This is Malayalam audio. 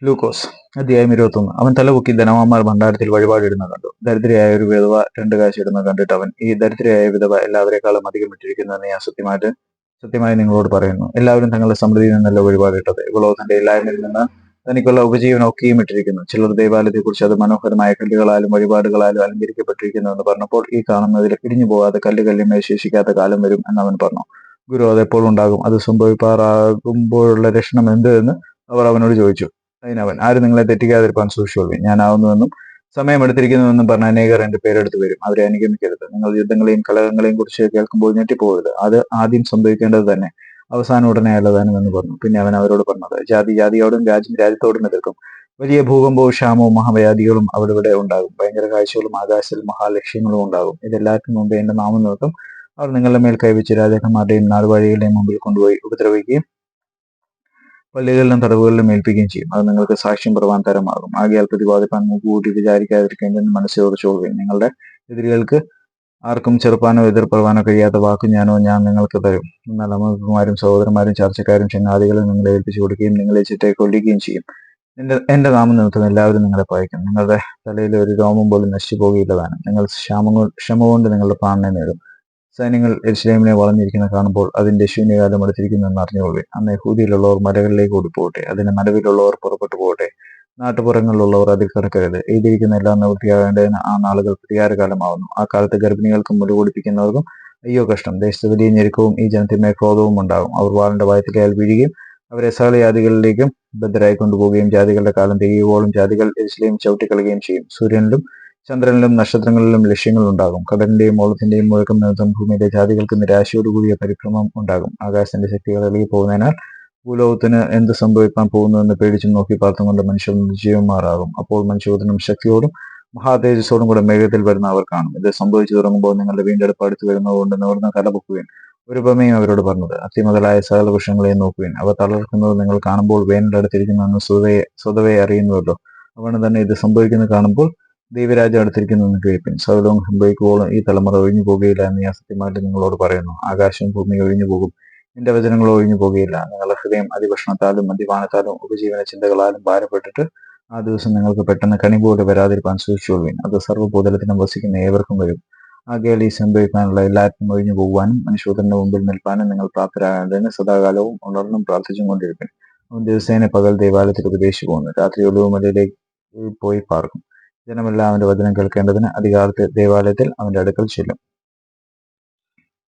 ലൂക്കോസ് അധ്യായം 21. അവൻ തലപൊക്കി ധനവാന്മാർ ഭണ്ഡാരത്തിൽ വഴിപാടിടുന്നത് കണ്ടു. ദരിദ്രയായ ഒരു വിധവ 2 കാശ് ഇടുന്നത് കണ്ടിട്ട് അവൻ, ഈ ദരിദ്രയായ വിധവ എല്ലാവരെക്കാളും അധികം ഇട്ടിരിക്കുന്നുവെന്ന് ഞാൻ സത്യമായി നിങ്ങളോട് പറയുന്നു. എല്ലാവരും തങ്ങളുടെ സമൃദ്ധിയിൽ നിന്നല്ല വഴിപാടിട്ടത്, ഇവളോ തന്റെ ഇല്ലായ്മയിൽ നിന്ന് തനിക്കുള്ള ഉപജീവനം ഒക്കെയും ഇട്ടിരിക്കുന്നു. ചിലർ ദേവാലയത്തെക്കുറിച്ച് അത് മനോഹരമായ കല്ലുകളാലും വഴിപാടുകളാലും അലങ്കരിക്കപ്പെട്ടിരിക്കുന്നു എന്ന് പറഞ്ഞപ്പോൾ, ഈ കാണുന്നതിൽ ഇടിഞ്ഞു പോകാതെ കല്ലുകല്ലിന്മേൽ ശേഷിക്കാത്ത കാലം വരും എന്നവൻ പറഞ്ഞു. ഗുരു, അതെപ്പോൾ ഉണ്ടാകും? അത് സംഭവിപ്പാറാകുമ്പോഴുള്ള ലക്ഷണം എന്ത് എന്ന് അവർ അവനോട് ചോദിച്ചു. അതിനവൻ, ആരും നിങ്ങളെ തെറ്റിക്കാതിരിക്കാൻ സൂക്ഷിച്ചുകൊള്ളുവിൻ. ഞാൻ ആവുന്നുവെന്നും സമയമെടുത്തിരിക്കുന്നുവെന്നും പറഞ്ഞ അനേകർ എന്റെ പേരെടുത്ത് വരും. അവരെ അനുഗമിക്കരുത്. നിങ്ങൾ യുദ്ധങ്ങളെയും കലഹങ്ങളെയും കുറിച്ച് കേൾക്കുമ്പോൾ ഞെട്ടിപ്പോകരുത്. അത് ആദ്യം സംഭവിക്കേണ്ടത് തന്നെ, അവസാനം ഉടനെ അല്ലതാനും എന്ന് പറഞ്ഞു. പിന്നെ അവൻ അവരോട് പറഞ്ഞത്, ജാതി ജാതിയോടും രാജ്യം രാജ്യത്തോടും എതിർക്കും. വലിയ ഭൂകമ്പവും ക്ഷാമവും മഹാവ്യാധികളും അവിടെ ഉണ്ടാകും. ഭയങ്കര കാഴ്ചകളും ആകാശത്തിൽ മഹാലക്ഷ്യങ്ങളും ഉണ്ടാകും. ഇതെല്ലാവർക്കും മുമ്പ് എന്റെ നാമം നിമിത്തം അവർ നിങ്ങളുടെ മേൽ കൈവച്ച് രാജാക്കന്മാരുടെയും നാടുവാഴികളുടെയും മുമ്പിൽ കൊണ്ടുപോയി ഉപദ്രവിക്കുകയും പള്ളികളിലും തടവുകളിലും ഏൽപ്പിക്കുകയും ചെയ്യും. അത് നിങ്ങൾക്ക് സാക്ഷ്യം പറവാൻ തരമാകും. ആകയാൽ പ്രതിവാദിപ്പാൻ മുൻകൂട്ടി വിചാരിക്കാതിരിക്കേണ്ടെന്ന് മനസ്സിൽ ഉറച്ചുകൊള്ളുവിൻ. നിങ്ങളുടെ എതിരികൾക്ക് ആർക്കും ചെറുപ്പാനോ എതിർപ്പറവാനോ കഴിയാത്ത വാക്ക് ഞാൻ നിങ്ങൾക്ക് തരും. എന്നാൽ അമൂർഖന്മാരും സഹോദരന്മാരും ചർച്ചക്കാരും ചങ്ങാതികളും നിങ്ങളെ ഏൽപ്പിച്ചു കൊടുക്കുകയും നിങ്ങളെ ചിറ്റയെ കൊല്ലുകയും ചെയ്യും. എന്റെ നാമനിമിത്തം എല്ലാവരും നിങ്ങളെ പകയ്ക്കും. നിങ്ങളുടെ തലയിലെ ഒരു രോമം പോലും നശിച്ചു പോകുകയില്ലതാനും. നിങ്ങൾ ക്ഷമ കൊണ്ട് നിങ്ങളുടെ പ്രാണനെ നേടും. സൈന്യങ്ങൾ യെരൂശലേമിനെ വളഞ്ഞിരിക്കുന്നത് കാണുമ്പോൾ അതിന്റെ ശൂന്യകാലം അടുത്തിരിക്കുന്നു എന്ന് അറിഞ്ഞുകൊള്ളുവിൻ. അന്ന് യഹൂദിയിലുള്ളവർ മലകളിലേക്ക് ഓടിപ്പോകട്ടെ, അതിന്റെ നടുവിലുള്ളവർ പുറപ്പെട്ടു പോകട്ടെ, നാട്ടുപുറങ്ങളിലുള്ളവർ അതിൽ കിടക്കരുത്. എഴുതിയിരിക്കുന്ന എല്ലാം നിവൃത്തിയാകേണ്ടതിന് ആ നാളുകൾ പ്രതികാരകാലമാവുന്നു. ആ കാലത്ത് ഗർഭിണികൾക്കും മുല കുടിപ്പിക്കുന്നവർക്കും അയ്യോ കഷ്ടം. ദേശത്ത് വലിയ ഞെരുക്കവും ഈ ജനത്തിന്മേൽ ക്രോധവും ഉണ്ടാകും. അവർ വാളിന്റെ ഭയത്തിലാൽ വീഴുകയും അവരെ സകല ജാതികളിലേക്കും ബദ്ധരായി കൊണ്ടുപോവുകയും ജാതികളുടെ കാലം തികയുവോളം ജാതികൾ യെരൂശലേം ചവിട്ടിക്കളയുകയും ചെയ്യും. സൂര്യനിലും ചന്ദ്രനിലും നക്ഷത്രങ്ങളിലും ലക്ഷ്യങ്ങൾ ഉണ്ടാകും. കടലിന്റെയും ഓളത്തിന്റെയും മുഴക്കം നിമിത്തം ഭൂമിയിലെ ജാതികൾക്ക് നിരാശയോടുകൂടിയ പരിഭ്രമം ഉണ്ടാകും. ആകാശത്തിന്റെ ശക്തികൾ ഇളകി പോകുന്നതിനാൽ ഭൂലോകത്തിന് എന്ത് സംഭവിക്കാൻ പോകുന്നുവെന്ന് പേടിച്ചു നോക്കി പാർത്തുകൊണ്ട് മനുഷ്യർ നിർജീവന്മാരാകും. അപ്പോൾ മനുഷ്യപുത്രനും ശക്തിയോടും മഹാതേജസ്സോടും കൂടെ മേഘത്തിൽ വരുന്ന അവർ കാണും. ഇത് സംഭവിച്ചു തുടങ്ങുമ്പോൾ നിങ്ങളുടെ വീണ്ടെടുപ്പ് അടുത്ത് വരുന്നതുകൊണ്ട് നിവർന്ന് തലപൊക്കുവിൻ. ഒരു ഉപമയും അവരോട് പറഞ്ഞത്, അത്തി മുതലായ സകല വൃക്ഷങ്ങളെയും നോക്കുവിൻ. അവ തളർക്കുന്നത് നിങ്ങൾ കാണുമ്പോൾ വേനൽ അടുത്തിരിക്കുന്നുവെന്ന് സ്വതവേ അറിയുന്നുവല്ലോ. അതുകൊണ്ട് തന്നെ ഇത് സംഭവിക്കുന്നത് കാണുമ്പോൾ ദൈവരാജ്യം അടുത്തിരിക്കുന്നുവെന്ന് കേൾപ്പിൻ. സകലവും സംഭവിക്കുവോളം ഈ തലമുറ ഒഴിഞ്ഞു പോകുകയില്ല എന്ന് ഞാൻ സത്യമായിട്ട് നിങ്ങളോട് പറയുന്നു. ആകാശവും ഭൂമിയും ഒഴിഞ്ഞു പോകും, എന്റെ വചനങ്ങൾ ഒഴിഞ്ഞു പോകുകയില്ല. നിങ്ങളുടെ ഹൃദയം അതിഭക്ഷണത്താലും മദ്യപാനത്താലും ഉപജീവന ചിന്തകളാലും ഭാരപ്പെട്ടിട്ട് ആ ദിവസം നിങ്ങൾക്ക് പെട്ടെന്ന് കണി പോലെ വരാതിരിക്കാൻ സൂക്ഷിച്ചുകൊള്ളുവിൻ. അത് സർവ്വഭൂതലത്തിലും വസിക്കുന്ന ഏവർക്കും വരും. ആകയാൽ ഈ സംഭവിക്കാനുള്ള എല്ലാവർക്കും ഒഴിഞ്ഞു പോകുവാനും മനുഷ്യപുത്രന്റെ മുമ്പിൽ നിൽപ്പാനും നിങ്ങൾ പ്രാപ്തരാകേണ്ടതിന് സദാകാലവും ഉണർന്നും പ്രാർത്ഥിച്ചും കൊണ്ടിരിക്കും. അവൻ ദിവസേന പകൽ ദേവാലയത്തിൽ ഉപദേശിച്ചു പോകുന്നു, രാത്രി ഒലിവുമലയിലേക്ക് പോയി പാർക്കും. ജനമെല്ലാം അവന്റെ വചനം കേൾക്കേണ്ടതിന് അധികാലത്ത് ദേവാലയത്തിൽ അവന്റെ അടുക്കൽ ചെല്ലും.